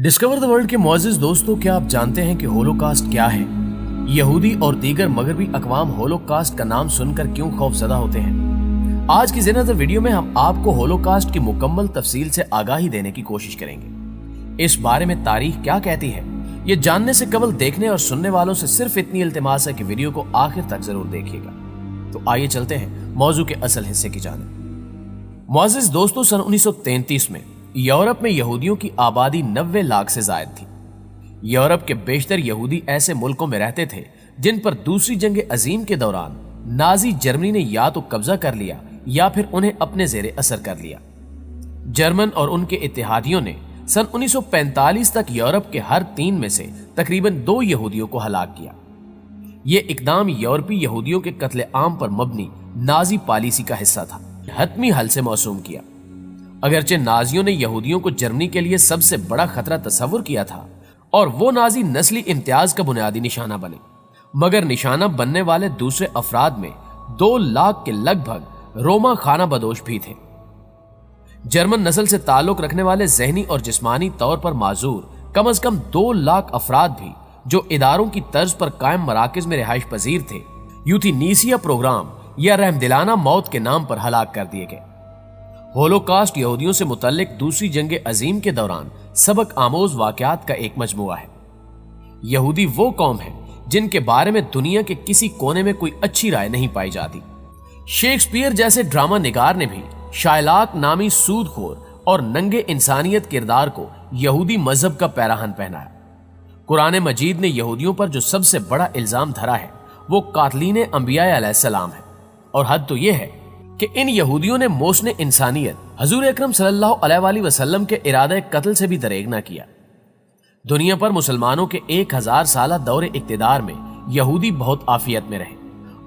Discover the world के मुअज़्ज़िज़ दोस्तों, क्या आप जानते हैं कि होलोकास्ट क्या है? यहूदी और दीगर मगरबी अक़वाम होलोकास्ट का नाम सुनकर क्यों खौफज़दा होते हैं? आज की ज़िंदा वीडियो में हम आपको होलोकास्ट की मुकम्मल तफसील से आगाही देने की कोशिश करेंगे। इस बारे में तारीख क्या कहती है, ये जानने से कबल देखने और सुनने वालों से सिर्फ इतनी इल्तिमास है कि वीडियो को आखिर तक जरूर देखिएगा। तो आइए चलते हैं मौजू के असल हिस्से की जानिब। मुअज़्ज़िज़ दोस्तों, सन 1933 में यूरोप में यहूदियों की आबादी 90 लाख से जायद थी। यूरोप के बेशतर यहूदी ऐसे मुल्कों में रहते थे जिन पर दूसरी जंग अजीम के दौरान नाजी जर्मनी ने या तो कब्जा कर लिया या फिर उन्हें अपने जेरे असर कर लिया। जर्मन और उनके इत्तेहादियों ने सन 1945 तक यूरोप के हर 3 में से तकरीबन 2 यहूदियों को हलाक किया। ये इकदाम यूरोपी यहूदियों के कत्ले आम पर मबनी नाजी पॉलिसी का हिस्सा था। हतमी हल से मौसूम किया। अगरचे नाजियों ने यहूदियों को जर्मनी के लिए सबसे बड़ा खतरा तस्वुर किया था और वो नाजी नस्ली इम्तियाज का बुनियादी निशाना बने, मगर निशाना बनने वाले दूसरे अफराद में 2 लाख के लगभग रोमा खाना बदोश भी थे। जर्मन नस्ल से ताल्लुक रखने वाले जहनी और जिस्मानी तौर पर माजूर कम अज कम 2 लाख अफराद भी जो इदारों की तर्ज पर कायम मराकज में रिहाइश पजीर थे, यूथेनेसिया प्रोग्राम या रहमदिलाना मौत के नाम पर हलाक कर दिए गए। होलोकास्ट यहूदियों से मुतल्लिक दूसरी जंग अजीम के दौरान सबक आमोज वाकयात का एक मजमुआ है। यहूदी वो कौम है जिनके बारे में दुनिया के किसी कोने में कोई अच्छी राय नहीं पाई जाती। शेक्सपियर जैसे ड्रामा निगार ने भी शायलाक नामी सूदखोर और नंगे इंसानियत किरदार को यहूदी मजहब का पैराहन पहनाया। कुरान मजीद ने यहूदियों पर जो सबसे बड़ा इल्जाम धरा है वो कातलीन अंबिया अलैहिस्सलाम है, और हद तो यह है कि इन यहूदियों ने मोहसिन इंसानियत हजूर अकरम सल्लल्लाहु अलैहि वसल्लम के इरादे कत्ल से भी दरेग न किया। दुनिया पर मुसलमानों के 1000 साल दौरे इक्तिदार में यहूदी बहुत आफियत में रहे,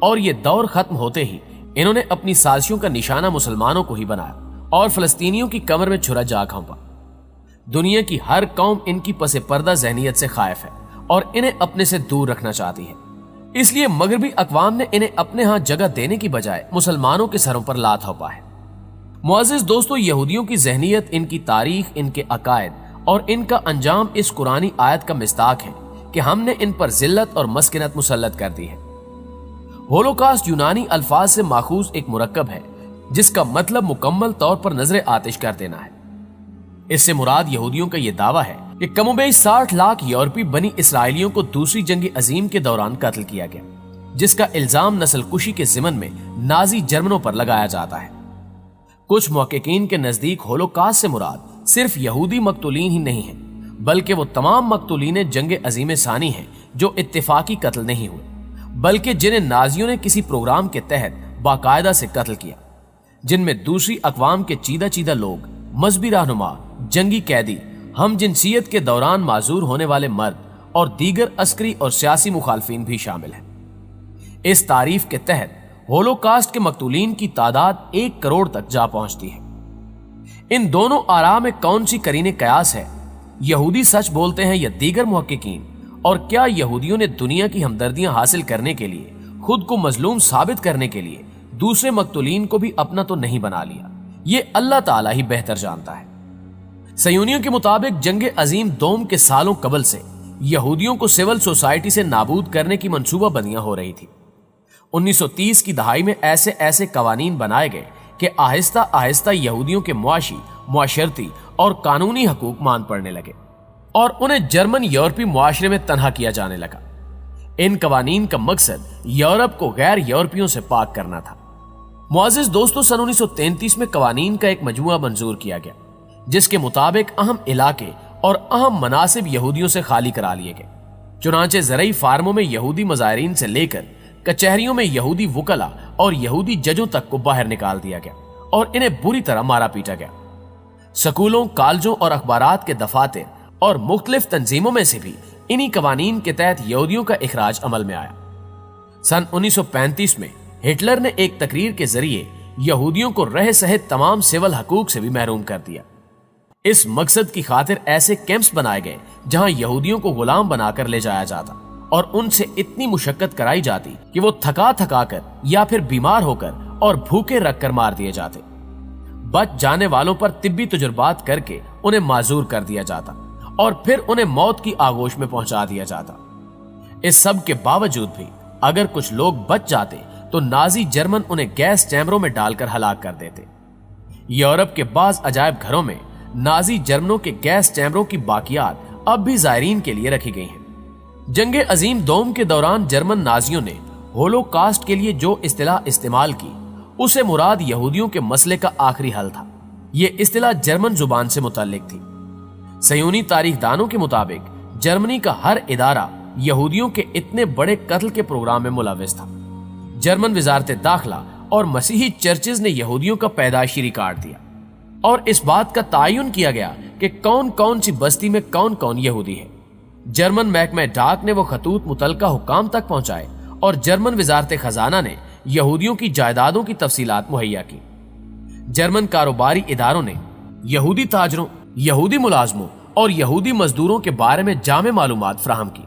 और ये दौर खत्म होते ही इन्होंने अपनी साजिशों का निशाना मुसलमानों को ही बनाया और फलस्तीनियों की कमर में छुरा जा घोंपा। दुनिया की हर कौम इनकी पसे पर्दा ज़हनियत से खायफ है और इन्हें अपने से दूर रखना चाहती है। इसलिए मगरबी अक़वाम ने इन्हें अपने यहां जगह देने की बजाय मुसलमानों के सरों पर लात थोपा है। मुअज़्ज़िज़ दोस्तों, यहूदियों की ज़हनियत, इनकी तारीख, इनके अकायद और इनका अंजाम इस कुरानी आयत का मिस्ताक है कि हमने इन पर जिल्लत और मस्किनत मुसल्लत कर दी है। होलोकास्ट यूनानी अल्फाज से माखूज एक मुरक्कब है जिसका मतलब मुकम्मल तौर पर नजर आतिश कर देना है। इससे मुराद यहूदियों का यह दावा है कि कमोबेश 60 लाख यूरोपी बनी इसराइलियों को दूसरी जंग अजीम के दौरान कत्ल किया गया, जिसका इल्जाम नस्ल कुशी के ज़िमन में नाजी जर्मनों पर लगाया जाता है। कुछ मुहक्किकीन के नजदीक होलोकास्ट से मुराद सिर्फ यहूदी मकतूलीन ही नहीं है, बल्कि वो तमाम मकतूलीन जंग अजीम सानी हैं जो इत्तेफाकी कत्ल नहीं हुए, बल्कि जिन्हें नाजियों ने किसी प्रोग्राम के तहत बाकायदा से कत्ल किया, जिनमें दूसरी अक़वाम के चीदा चीदा लोग, मजहबी रहनुमा, जंगी कैदी, हम जिनसियत के दौरान माजूर होने वाले मर्द और दीगर अस्करी और सियासी मुखालफिन भी शामिल हैं। इस तारीफ के तहत होलोकास्ट के मकतूलीन की तादाद 1 करोड़ तक जा पहुंचती है। इन दोनों आरा में कौन सी करीने कयास है? यहूदी सच बोलते हैं या दीगर मुहक्किकीन? और क्या यहूदियों ने दुनिया की हमदर्दियां हासिल करने के लिए, खुद को मजलूम साबित करने के लिए दूसरे मकतूलीन को भी अपना तो नहीं बना लिया? ये अल्लाह ताला ही बेहतर जानता है। सयूनियों के मुताबिक जंग अजीम दोम के सालों कबल से यहूदियों को सिविल सोसाइटी से नाबूद करने की मंसूबा बंदियां हो रही थी। 1930 की दहाई में ऐसे ऐसे कवानीन बनाए गए कि आहिस्ता आहिस्ता यहूदियों के मुआशी, मुआशरती और कानूनी हकूक मान पड़ने लगे और उन्हें जर्मन यूरोपी मुआशरे में तन्हा किया जाने लगा। इन कवानीन का मकसद यूरोप को गैर यूरोपियों से पाक करना था। मुअज़्ज़िज़ दोस्तों, सन 1933 में कवानीन का एक मजमुआ मंजूर किया गया जिसके मुताबिक अहम इलाके और अहम मनासिब यहूदियों से खाली करा लिए गए। चुनांचे ज़रई फार्मों में यहूदी मज़ायरीन से लेकर कचहरियों में यहूदी वुकला और यहूदी जजों तक को बाहर निकाल दिया गया और इन्हें बुरी तरह मारा पीटा गया। स्कूलों, कॉलेजों और अखबारात के दफातर और मुख्तलिफ तंजीमों में से भी इन्हीं कवानीन के तहत यहूदियों का इखराज अमल में आया। सन 1935 में हिटलर ने एक तकरीर के जरिए यहूदियों को रह सहित तमाम सिविल हकूक से भी महरूम कर दिया। इस मकसद की खातिर ऐसे कैंप्स बनाए गए जहां यहूदियों को गुलाम बनाकर ले जाया जाता और उनसे इतनी मुशक्कत कराई जाती कि वो थका थका कर या फिर बीमार होकर और भूखे रखकर मार दिए जाते। बच जाने वालों पर तिब्बी तजुर्बात करके उन्हें माजूर कर दिया जाता और फिर उन्हें मौत की आगोश में पहुंचा दिया जाता। इस सब के बावजूद भी अगर कुछ लोग बच जाते तो नाजी जर्मन उन्हें गैस चैम्बरों में डालकर हलाक कर देते। यूरोप के बाज अजायब घरों में नाजी जर्मनों के गैस चैम्बरों की बाकियात अब भी जायरीन के लिए रखी गई हैं। जंगे अजीम दोम के दौरान जर्मन नाजियों ने होलोकास्ट के लिए जो इस्तिलाह इस्तेमाल की उसे मुराद यहूदियों के मसले का आखिरी हल था। ये इस्तिलाह जर्मन जुबान से मुताल्लिक थी। सयूनी तारीखदानों के मुताबिक जर्मनी का हर इदारा यहूदियों के इतने बड़े कत्ल के प्रोग्राम में मुलविस था। जर्मन वजारत दाखिला और मसीही चर्चेज ने यहूदियों का पैदाइशी रिकॉर्ड दिया और इस बात का तायुन किया गया कि कौन कौन सी बस्ती में कौन कौन यहूदी है। जर्मन महकमा डाक ने वो खतूत मुतलका हुकाम तक पहुंचाए और जर्मन वजारत खजाना ने यहूदियों की जायदादों की तफसीलात मुहैया की। जर्मन कारोबारी इदारों ने यहूदी ताजरों, यहूदी मुलाजमों और यहूदी मजदूरों के बारे में जामे मालूमात फराहम की।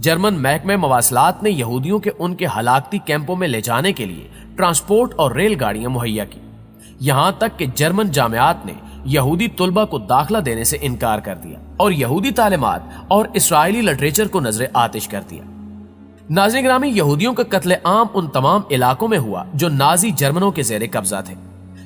जर्मन महकमे मवासलात ने यहूदियों के उनके हलाकती कैंपों में ले जाने के लिए ट्रांसपोर्ट और रेलगाड़ियां मुहैया की। यहां तक कि जर्मन जामियात ने यहूदी तुलबा को दाखिला देने से इनकार कर दिया और यहूदी तालीमात और इसराइली लिटरेचर को नजरे आतिश कर दिया। नाज़रीन गिरामी, यहूदियों का कत्ले आम उन तमाम इलाकों में हुआ जो नाजी जर्मनों के जेरे कब्जा थे,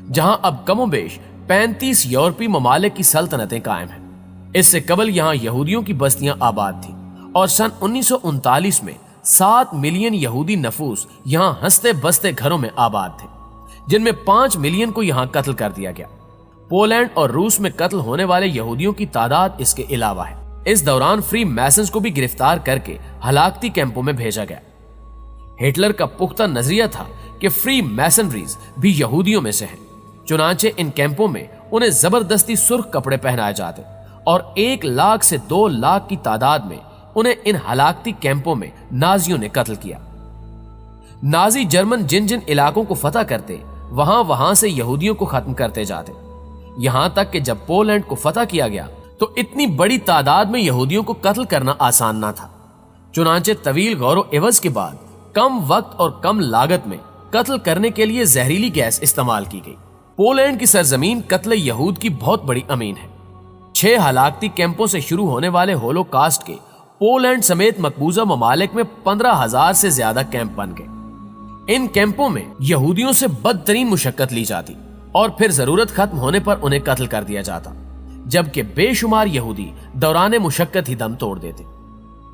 जहां अब कमोबेश 35 यूरोपीय ममालिक की सल्तनतें कायम हैं। इससे कबल यहां यहूदियों की बस्तियां आबाद थी और सन 1939 में 7 मिलियन यहूदी नफूस यहां हंसते बसते घरों में आबाद थे, जिनमें 5 मिलियन को यहां कत्ल कर दिया गया। पोलैंड और रूस में कत्ल होने वाले यहूदियों की तादाद इसके अलावा है। इस दौरान फ्री मैसन्स को भी गिरफ्तार करके हलाकती कैंपों में भेजा गया। हिटलर का पुख्ता नजरिया था कि फ्री मैसनरीज भी यहूदियों में से हैं। चुनांचे इन कैंपों में उन्हें जबरदस्ती सुर्ख कपड़े पहनाए जाते और 1 लाख से 2 लाख की तादाद में उन्हें इन हलाकती कैंपों में नाजियों ने कत्ल किया। नाजी जर्मन जिन जिन इलाकों को फतह करते वहां से यहूदियों को खत्म करते जाते। यहां तक कि जब पोलैंड को फतह किया गया तो इतनी बड़ी तादाद में यहूदियों को कत्ल करना आसान ना था। चुनांचे तवील गौर एवज के बाद कम वक्त और कम लागत में कत्ल करने के लिए जहरीली गैस इस्तेमाल की गई। पोलैंड की सरजमीन कत्ल यहूद की बहुत बड़ी अमीन है। 6 हलाकती कैंपों से शुरू होने वाले होलोकास्ट के पोलैंड समेत मकबूजा ममालिक में 15,000 से ज्यादा कैंप बन गए। इन कैंपों में यहूदियों से बदतरीन मुशक्कत ली जाती और फिर जरूरत खत्म होने पर उन्हें कत्ल कर दिया जाता, जबकि बेशुमार यहूदी दौरान मुशक्कत ही दम तोड़ देते।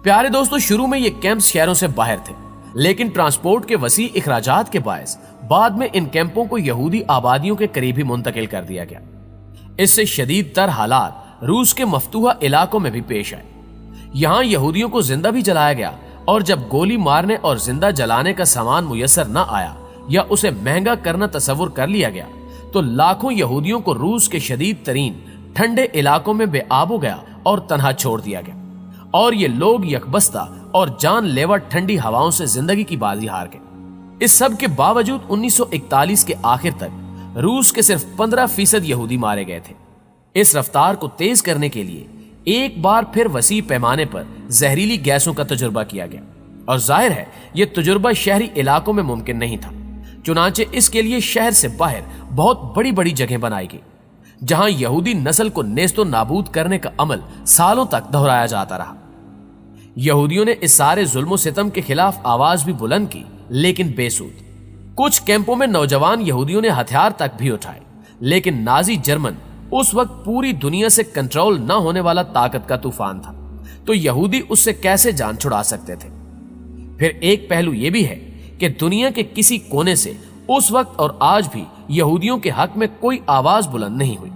प्यारे दोस्तों, शुरू में ये कैंप्स शहरों से बाहर थे, लेकिन ट्रांसपोर्ट के वसी इखराजात के बायस बाद में इन कैंपों को यहूदी आबादियों के करीब ही मुंतकिल कर दिया गया। इससे शदीद तर हालात रूस के मफतूहा इलाकों में भी पेश आए। यहां यहूदियों को जिंदा भी जलाया गया और जब गोली मारने और जिंदा जलाने का सामान मुयस्सर न आया या उसे महंगा करना तसव्वुर कर लिया गया तो लाखों यहूदियों को रूस के शदीद तरीन ठंडे इलाकों में बेआबो गया और तन्हा छोड़ दिया गया और ये लोग यकबस्ता और जानलेवा ठंडी हवाओं से जिंदगी की बाजी हार गए। इस सब के बावजूद 1941 के आखिर तक रूस के सिर्फ 15% यहूदी मारे गए थे। इस रफ्तार को तेज करने के लिए एक बार फिर वसी पैमाने पर जहरीली गैसों का तजुर्बा किया गया और जाहिर है यह तजुर्बा शहरी इलाकों में मुमकिन नहीं था। चुनांचे इसके लिए शहर से बाहर बहुत बड़ी बड़ी जगह बनाई गई, जहां यहूदी नस्ल को नेस्तो नाबूद करने का अमल सालों तक दोहराया जाता रहा। यहूदियों ने इस सारे जुल्म सितम के खिलाफ आवाज भी बुलंद की, लेकिन बेसूद। कुछ कैंपों में नौजवान यहूदियों ने हथियार तक भी उठाए, लेकिन नाजी जर्मन उस वक्त पूरी दुनिया से कंट्रोल न होने वाला ताकत का तूफान था, तो यहूदी उससे कैसे जान छुड़ा सकते थे। फिर एक पहलू यह भी है कि दुनिया के किसी कोने से उस वक्त और आज भी यहूदियों के हक में कोई आवाज बुलंद नहीं हुई।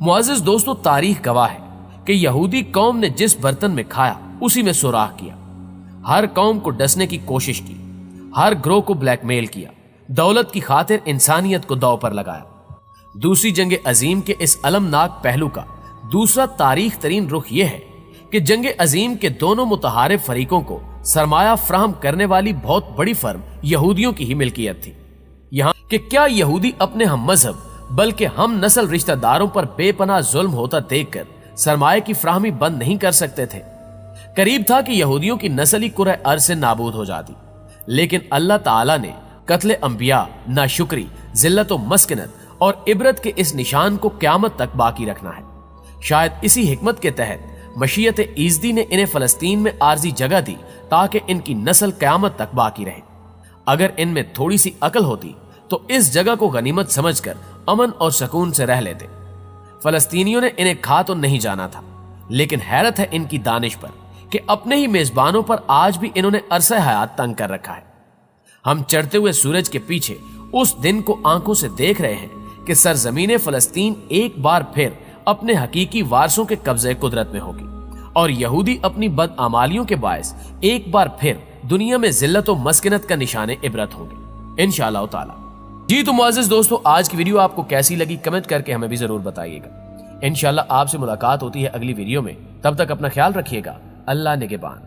मुअज़्ज़िज़ दोस्तों, तारीख गवाह है कि यहूदी कौम ने जिस बर्तन में खाया उसी में सुराख किया। हर कौम को डसने की कोशिश की, हर ग्रोह को ब्लैकमेल किया, दौलत की खातिर इंसानियत को दांव पर लगाया। दूसरी जंग अजीम के इस अलमनाक पहलू का दूसरा तारीख तरीन रुख यह है कि जंग अजीम के दोनों मुतहारिफ फरीकों को सरमाया फ्राहम करने वाली बहुत बड़ी फर्म यहूदियों की ही मिल्कियत थी। यहाँ कि क्या यहूदी अपने हम मजहब बल्कि हम नस्ल रिश्तेदारों पर बेपनाह जुल्म होता देखकर सरमाए की फ्राहमी बंद नहीं कर सकते थे। करीब था कि यहूदियों की नस्ली कुरअ अर्ज़ से नाबूद हो जाती, लेकिन अल्लाह ताला ने कत्ले अंबिया, नाशुक्री, जिल्लत व मस्किनत और इबरत के इस निशान को क़यामत तक बाकी रखना है। शायद इसी हिकमत के तहत मशीयत ईज़दी ने इन्हें फलस्तीन में आरजी जगह दी ताकि इनकी नस्ल क़यामत तक बाकी रहे। अगर इनमें थोड़ी सी अकल होती तो इस जगह को गनीमत समझकर अमन और सुकून से रह लेते। फलस्तीनियों ने इन्हें खा तो नहीं जाना था, लेकिन हैरत है इनकी दानिश पर कि अपने ही मेजबानों पर आज भी इन्होंने अरसा हयात तंग कर रखा है। हम चढ़ते हुए सूरज के पीछे उस दिन को आंखों से देख रहे हैं कि सरजमीन फलस्तीन एक बार फिर अपने हकीकी वारसों के कब्जे कुदरत में होगी और यहूदी अपनी बदआमालियों के बायस एक बार फिर दुनिया में जिल्लत और मस्किनत का निशाने इबरत होंगे इंशाअल्लाह ताला। जी तो मुअज़्ज़िज़ दोस्तों, आज की वीडियो आपको कैसी लगी कमेंट करके हमें भी जरूर बताइएगा। इंशाअल्लाह आपसे मुलाकात होती है अगली वीडियो में। तब तक अपना ख्याल रखिएगा। अल्लाह निगहबान।